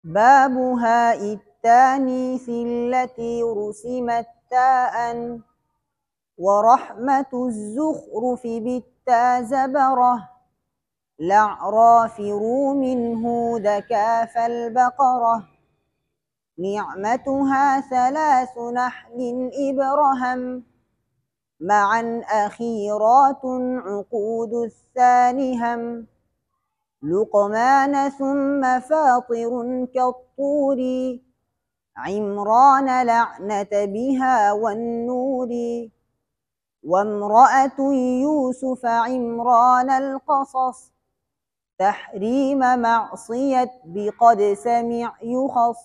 باب هاء التانيث التي رسمت تاء ورحمة الزخرف بالتا زبرة الأعراف روم هود كاف البقرة نعمتها ثلاث نحل إبرهم معا أخيرات عقود الثانهم لقمان ثم فاطر كالطور عمران لعنة بها والنور وامرأة يوسف عمران القصص تحريم معصية بقد سمع يخص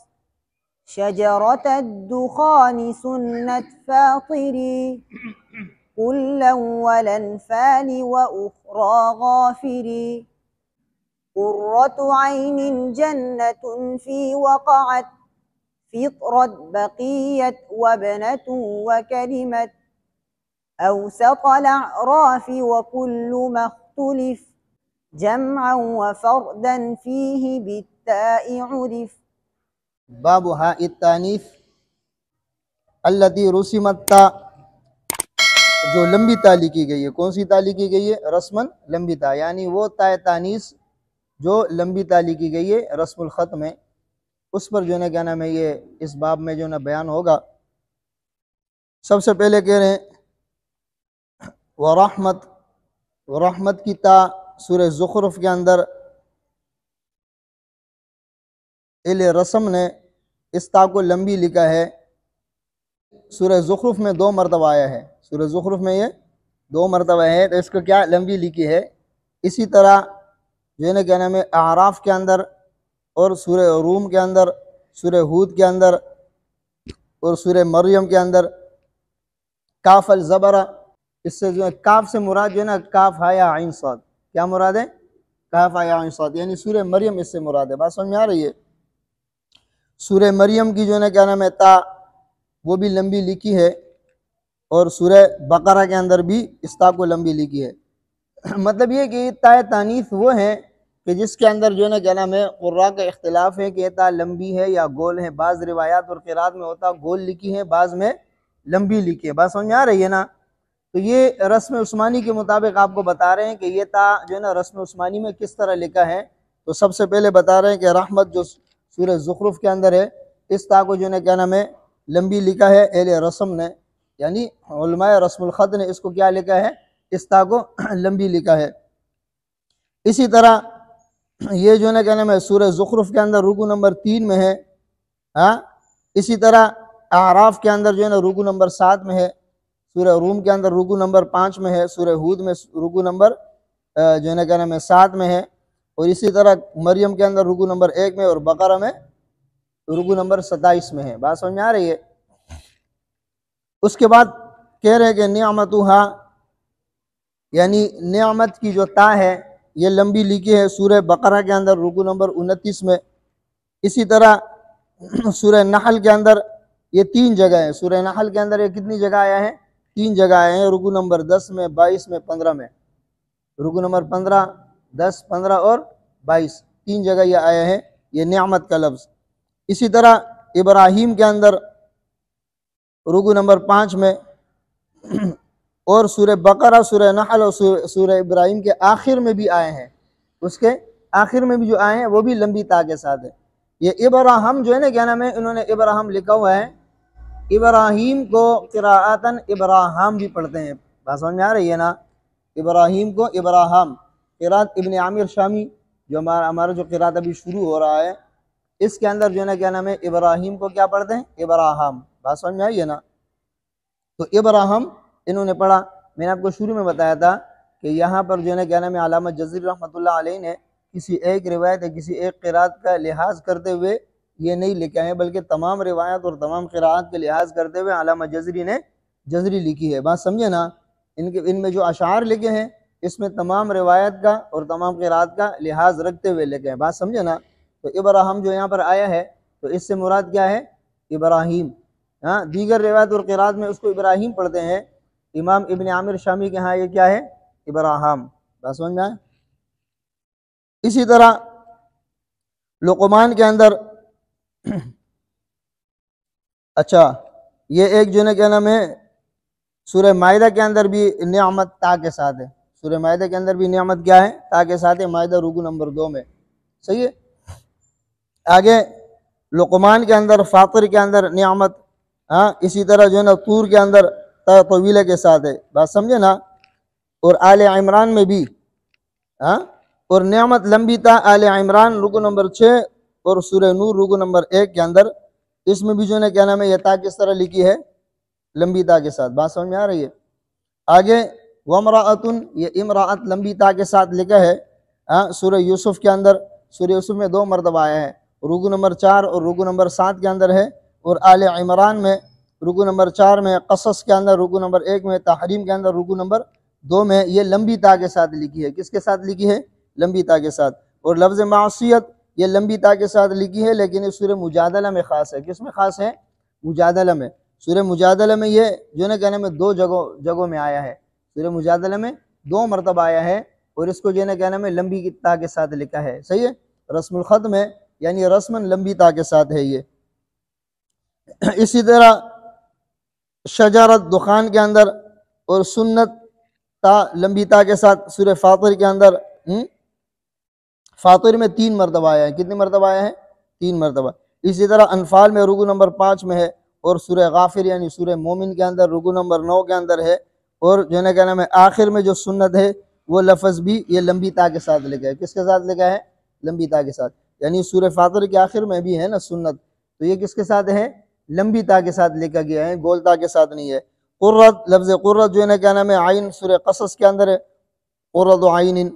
شجرة الدخان سنة فاطري كلا والأنفال وأخرى غافري قرة عين جنة في وقعت فطرت بقيت وابنة وكلمة أوسط الأعراف وكل ما اختلف جمعا وفردا فيه بالتاء عرف. باب ہاء التانیث التی رسمت تا، جو لمبی تا لکھی گئی ہے. کون سی تا لکھی گئی ہے؟ رسمن لمبی تا، یعنی وہ تا تانیث جو لمبی تا لکھی گئی ہے رسم الخط میں، اس پر جو ہے نا کیا نام ہے یہ اس باب میں جو ہے نا بیان ہوگا. سب سے پہلے کہہ رہے ہیں ورحمت کی تا سورہ زخرف کے اندر اہل رسم نے اس تا کو لمبی لکھا ہے. سورہ زخرف میں 2 مرتبہ آیا ہے، سورہ زخرف میں یہ 2 مرتبہ ہے، تو اس کو کیا لمبی لکھی ہے. اسی طرح جو ہے نا کیا نام ہے اعراف کے اندر اور سورہ روم کے اندر، سورہ ہود کے اندر اور سورہ مریم کے اندر کاف الزبرہ، اس سے جو ہے کاف سے مراد جو ہے نا کاف ہا یا عین صاد، کیا مراد ہے؟ کاف ہا یا عین صاد، یعنی سورہ مریم اس سے مراد ہے. بات سمجھ میں آ رہی ہے؟ سورہ مریم کی جو ہے نا کیا نام ہے تا وہ بھی لمبی لکھی ہے، اور سورہ بقرہ کے اندر بھی اس تا کو لمبی لکھی ہے. مطلب یہ کہ تا تانیث وہ ہے کہ جس کے اندر جو ہے نا کیا نام ہے قراء کا اختلاف ہے کہ یہ تا لمبی ہے یا گول ہے. بعض روایات اور قراءات میں ہوتا گول لکھی ہے، بعض میں لمبی لکھی ہے. بات سمجھ میں آ رہی ہے نا؟ تو یہ رسم عثمانی کے مطابق آپ کو بتا رہے ہیں کہ یہ تا جو ہے نا رسم عثمانی میں کس طرح لکھا ہے. تو سب سے پہلے بتا رہے ہیں کہ رحمت جو سورہ زخرف کے اندر ہے اس تا کو جو ہے نا کیا نام ہے لمبی لکھا ہے اہل رسم نے، یعنی علماء رسم الخط نے اس کو کیا لکھا ہے؟ اس تا کو لمبی لکھا ہے. اسی طرح یہ جو ہے نا کیا نام ہے سورہ زخرف کے اندر رکوع نمبر 3 میں ہے. اسی طرح اعراف کے اندر جو ہے نا رکوع نمبر 7 میں ہے، سورہ روم کے اندر رکوع نمبر 5 میں ہے، سورہ ہود میں رکوع نمبر جو ہے نا کیا نام ہے 7 میں ہے، اور اسی طرح مریم کے اندر رکوع نمبر 1 میں اور بقرہ میں رکوع نمبر 27 میں ہے. بات سمجھ میں آ رہی ہے؟ اس کے بعد کہہ رہے ہیں کہ نعمتہا، یعنی نعمت کی جو تا ہے یہ لمبی لکھی ہے سورہ بقرہ کے اندر رکوع نمبر 29 میں. اسی طرح سورہ نحل کے اندر یہ 3 جگہ ہیں. سورہ نحل کے اندر یہ کتنی جگہ آیا ہے؟ 3 جگہ آئے ہیں، رکوع نمبر 10 میں، 22 میں، 15 میں. رکوع نمبر 15، 10، 15 اور 22 3 جگہ یہ آیا ہے یہ نعمت کا لفظ. اسی طرح ابراہیم کے اندر رکوع نمبر 5 میں، اور سورہ بقرہ، سورہ نحل اور سورہ ابراہیم کے آخر میں بھی آئے ہیں. اس کے آخر میں بھی جو آئے ہیں وہ بھی لمبی تا کے ساتھ ہے. یہ ابراہم جو ہے نا کیا نام ہے انہوں نے ابراہم لکھا ہوا ہے، ابراہیم کو قراءتاً ابراہم بھی پڑھتے ہیں. بات سمجھ میں آ رہی ہے نا؟ ابراہیم کو ابراہم، قراءت ابن عامر شامی جو ہمارا جو قراءت ابھی شروع ہو رہا ہے اس کے اندر جو ہے نا کیا نام ہے ابراہیم کو کیا پڑھتے ہیں؟ ابراہم. بات سمجھ میں آئی ہے نا؟ تو ابراہم انہوں نے پڑھا. میں نے آپ کو شروع میں بتایا تھا کہ یہاں پر جو ہے نا کیا نام ہے علامہ جزری رحمۃ اللہ علیہ نے کسی ایک روایت یا کسی ایک قراءت کا لحاظ کرتے ہوئے یہ نہیں لکھا ہے، بلکہ تمام روایات اور تمام قراءات کے لحاظ کرتے ہوئے علامہ جزری نے جزری لکھی ہے. بات سمجھے نا؟ ان میں جو اشعار لکھے ہیں اس میں تمام روایت کا اور تمام قراءات کا لحاظ رکھتے ہوئے لکھے ہیں. بات سمجھے نا؟ تو ابراہم جو یہاں پر آیا ہے تو اس سے مراد کیا ہے؟ ابراہیم. دیگر روایت اور قراءات میں اس کو ابراہیم پڑھتے ہیں، امام ابن عامر شامی کے ہاں یہ کیا ہے؟ ابراہم. بات سمجھ میں آئے؟ اسی طرح لقمان کے اندر اچھا یہ ایک جو ہے کیا نام ہے سورہ مائدہ کے اندر بھی نعمت تا کے ساتھ ہے، سورہ مائدہ کے اندر بھی نعمت کیا ہے؟ تا کے ساتھ ہے، مائدہ رکوع نمبر 2 میں، صحیح ہے۔ آگے لقمان کے اندر، فاطر کے اندر نعمت، ہاں اسی طرح جو ہے نا طور کے اندر تا طویلہ کے ساتھ ہے، بات سمجھے نا۔ اور آل عمران میں بھی، ہاں اور نعمت لمبی تا آل عمران رکوع نمبر 6 اور سورہ نور رکوع نمبر 1 کے اندر، اس میں بھی جو ہے نا کیا نام ہے یہ تا کس طرح لکھی ہے؟ لمبی تا کے ساتھ، بات سمجھ میں آ رہی ہے۔ آگے وامرأۃ، یہ امرأت لمبی تا کے ساتھ لکھا ہے، ہاں سورہ یوسف کے اندر، سورہ یوسف میں 2 مرتبہ آیا ہے، رکوع نمبر 4 اور رکوع نمبر 7 کے اندر ہے، اور آل عمران میں رکوع نمبر 4 میں، قصص کے اندر رکوع نمبر 1 میں، تحریم کے اندر رکوع نمبر 2 میں یہ لمبی تا کے ساتھ لکھی ہے۔ کس کے ساتھ لکھی ہے؟ لمبی تا کے ساتھ۔ اور لفظ معصیت یہ لمبی تا کے ساتھ لکھی ہے، لیکن یہ سورہ مجادلہ میں خاص ہے۔ کس میں خاص ہے؟ مجادلہ میں۔ سورہ مجادلہ میں یہ جو ہے کہنے میں 2 جگہوں میں آیا ہے، سورہ مجادلہ میں 2 مرتبہ آیا ہے، اور اس کو جو ہے کہنے میں لمبی تا کے ساتھ لکھا ہے، صحیح ہے، رسم الخط میں، یعنی رسماً لمبی تا کے ساتھ ہے یہ۔ اسی طرح شجرت دخان کے اندر اور سنت تا لمبی تا کے ساتھ سورہ فاطر کے اندر، فاطر میں 3 مرتبہ آیا ہے، کتنی مرتبہ آیا ہے؟ 3 مرتبہ۔ اسی طرح انفال میں رکوع نمبر 5 میں ہے، اور سورہ غافر یعنی سورہ مومن کے اندر رکوع نمبر 9 کے اندر ہے، اور جو ہے کیا نام ہے آخر میں جو سنت ہے وہ لفظ بھی یہ لمبی تا کے ساتھ لکھا ہے۔ کس کے ساتھ لکھا ہے؟ لمبی تا کے ساتھ، یعنی سورہ فاطر کے آخر میں بھی ہے نا سنت، تو یہ کس کے ساتھ ہے؟ لمبی تا کے ساتھ لکھا گیا ہے، گول تا کے ساتھ نہیں ہے۔ قرۃ، لفظ قرۃ جو ہے کیا نام ہے عین سورہ قصص کے اندر ہے، قرۃ عین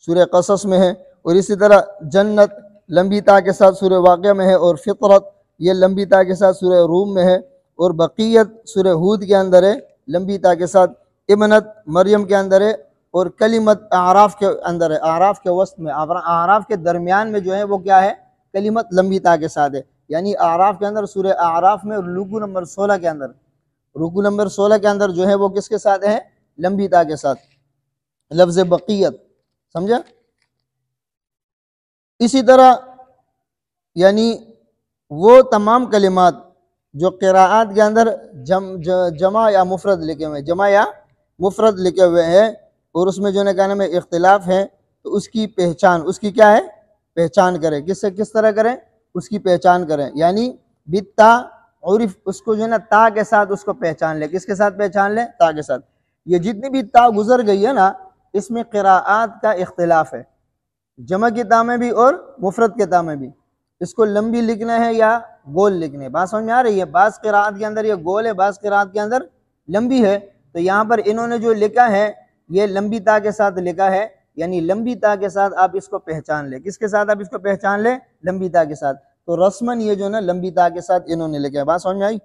سورہ قصص میں ہے، اور اسی طرح جنت لمبی تا کے ساتھ سورہ واقعہ میں ہے، اور فطرت یہ لمبی تا کے ساتھ سورہ روم میں ہے، اور بقیت سورہ ہود کے اندر ہے لمبی تا کے ساتھ، ابنت مریم کے اندر ہے، اور کلمت اعراف کے اندر ہے، اعراف کے وسط میں، اعراف کے درمیان میں جو ہے وہ کیا ہے؟ کلمت لمبی تا کے ساتھ ہے، یعنی اعراف کے اندر، سورہ اعراف میں رکوع نمبر 16 کے اندر، رکوع نمبر 16 کے اندر جو ہے وہ کس کے ساتھ ہے؟ لمبی تا کے ساتھ، لفظ بقیت، سمجھا؟ اسی طرح یعنی وہ تمام کلمات جو قراءات کے اندر جمع یا مفرد لکھے ہوئے ہیں، جمع یا مفرد لکھے ہوئے ہیں، اور اس میں جو ہے کہنے میں اختلاف ہے، تو اس کی پہچان، اس کی کیا ہے؟ پہچان کریں۔ کس طرح کریں؟ اس کی پہچان کریں، یعنی بالتا عرف، اس کو جو ہے نا تا کے ساتھ اس کو پہچان لے۔ کس کے ساتھ پہچان لے؟ تا کے ساتھ۔ یہ جتنی بھی تا گزر گئی ہے نا، اس میں قراءات کا اختلاف ہے، جمع کی تا میں بھی اور مفرد کے تا میں بھی، اس کو لمبی لکھنا ہے یا گول لکھنا ہے، بات سمجھ میں آ رہی ہے؟ بعض قراءات کے اندر یہ گول ہے، بعض قراءات کے اندر لمبی ہے، تو یہاں پر انہوں نے جو لکھا ہے یہ لمبی تا کے ساتھ لکھا ہے، یعنی لمبی تا کے ساتھ آپ اس کو پہچان لیں۔ کس کے ساتھ آپ اس کو پہچان لیں؟ لمبی تا کے ساتھ، تو رسماً یہ جو ہے نا لمبی تا کے ساتھ انہوں نے لکھا ہے، بات سمجھ میں آئی؟